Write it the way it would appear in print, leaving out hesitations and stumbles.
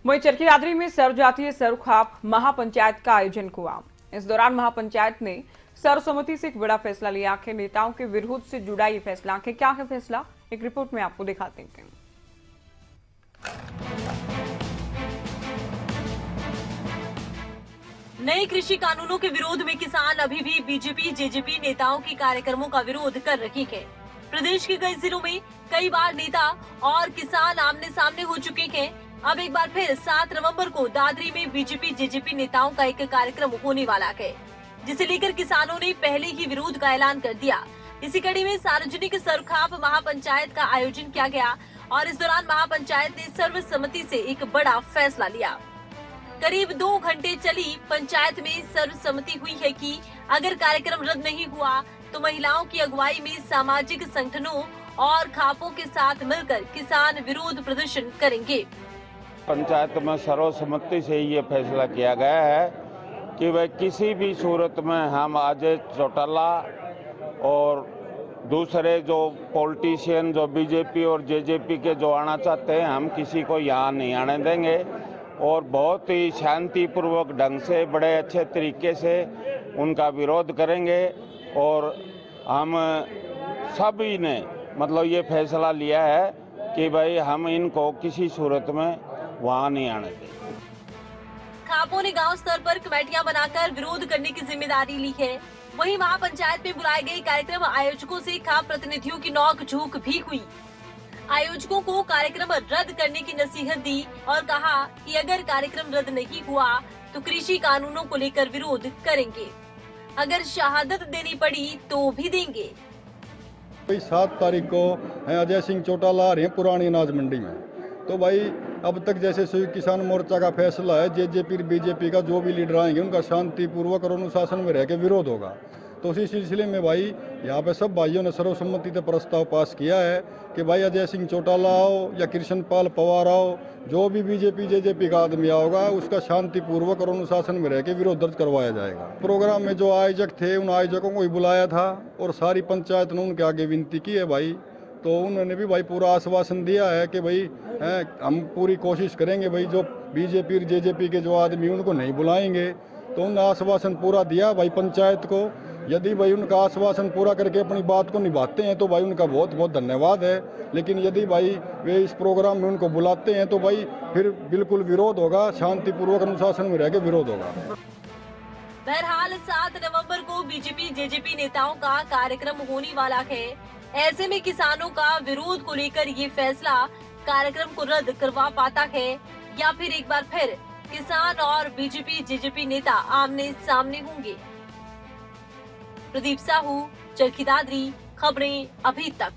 वहीं चरखी दादरी में सर्वजातीय सर्वखाप महापंचायत का आयोजन हुआ। इस दौरान महापंचायत ने सर्वसम्मति से एक बड़ा फैसला लिया। आखिर नेताओं के विरोध से जुड़ा ये फैसला, आखिर क्या है फैसला, एक रिपोर्ट में आपको दिखाते हैं। नए कृषि कानूनों के विरोध में किसान अभी भी बीजेपी जेजेपी नेताओं के कार्यक्रमों का विरोध कर रहे हैं। प्रदेश के कई जिलों में कई बार नेता और किसान आमने सामने हो चुके हैं। अब एक बार फिर 7 नवंबर को दादरी में बीजेपी जेजेपी नेताओं का एक कार्यक्रम होने वाला है, जिसे लेकर किसानों ने पहले ही विरोध का ऐलान कर दिया। इसी कड़ी में सार्वजनिक सर्वखाप महापंचायत का आयोजन किया गया और इस दौरान महापंचायत ने सर्वसम्मति से एक बड़ा फैसला लिया। करीब 2 घंटे चली पंचायत में सर्वसम्मति हुई है कि अगर कार्यक्रम रद्द नहीं हुआ तो महिलाओं की अगुवाई में सामाजिक संगठनों और खापों के साथ मिलकर किसान विरोध प्रदर्शन करेंगे। पंचायत में सर्वसम्मति से ये फैसला किया गया है कि वह किसी भी सूरत में हम अजय चौटाला और दूसरे जो पॉलिटिशियन जो बीजेपी और जेजेपी के जो आना चाहते हैं, हम किसी को यहाँ नहीं आने देंगे और बहुत ही शांतिपूर्वक ढंग से बड़े अच्छे तरीके से उनका विरोध करेंगे। और हम सभी ने मतलब ये फैसला लिया है कि भाई हम इनको किसी सूरत में वहाँ नहीं आने देंगे। खापों ने गांव स्तर पर कमेटियां बनाकर विरोध करने की जिम्मेदारी ली है। वहीं महापंचायत में बुलाए गए कार्यक्रम आयोजकों से खाप प्रतिनिधियों की नोक-झोंक भी हुई। आयोजकों को कार्यक्रम रद्द करने की नसीहत दी और कहा कि अगर कार्यक्रम रद्द नहीं हुआ तो कृषि कानूनों को लेकर विरोध करेंगे। अगर शहादत देनी पड़ी तो भी देंगे। 7 तारीख को अजय सिंह चौटाला आ रहे हैं पुरानी अनाज मंडी में। तो भाई अब तक जैसे संयुक्त किसान मोर्चा का फैसला है, जेजेपी बीजेपी का जो भी लीडर आएंगे उनका शांतिपूर्वक और अनुशासन में रह के विरोध होगा। तो उसी सिलसिले में भाई यहाँ पे सब भाइयों ने सर्वसम्मति से प्रस्ताव पास किया है कि भाई अजय सिंह चौटाला आओ या कृष्ण पाल पवार आओ, जो भी बीजेपी जेजेपी का आदमी आओगा उसका शांतिपूर्वक और अनुशासन में रह के विरोध दर्ज करवाया जाएगा। प्रोग्राम में जो आयोजक थे उन आयोजकों को ही बुलाया था और सारी पंचायत ने उनके आगे विनती की है भाई। तो उन्होंने भी भाई पूरा आश्वासन दिया है कि भाई हम पूरी कोशिश करेंगे भाई, जो बीजेपी और जेजेपी के जो आदमी उनको नहीं बुलाएंगे। तो उन्होंने आश्वासन पूरा दिया भाई पंचायत को। यदि भाई उनका आश्वासन पूरा करके अपनी बात को निभाते हैं तो भाई उनका बहुत बहुत धन्यवाद है। लेकिन यदि भाई वे इस प्रोग्राम में उनको बुलाते हैं तो भाई फिर बिल्कुल विरोध होगा, शांतिपूर्वक अनुशासन में रह के विरोध होगा। बहरहाल 7 नवंबर को बीजेपी जेजेपी नेताओं का कार्यक्रम होने वाला है। ऐसे में किसानों का विरोध को लेकर ये फैसला कार्यक्रम को रद्द करवा पाता है या फिर एक बार फिर किसान और बीजेपी जेजेपी नेता आमने सामने होंगे। प्रदीप साहू, चरखी दादरी, खबरें अभी तक।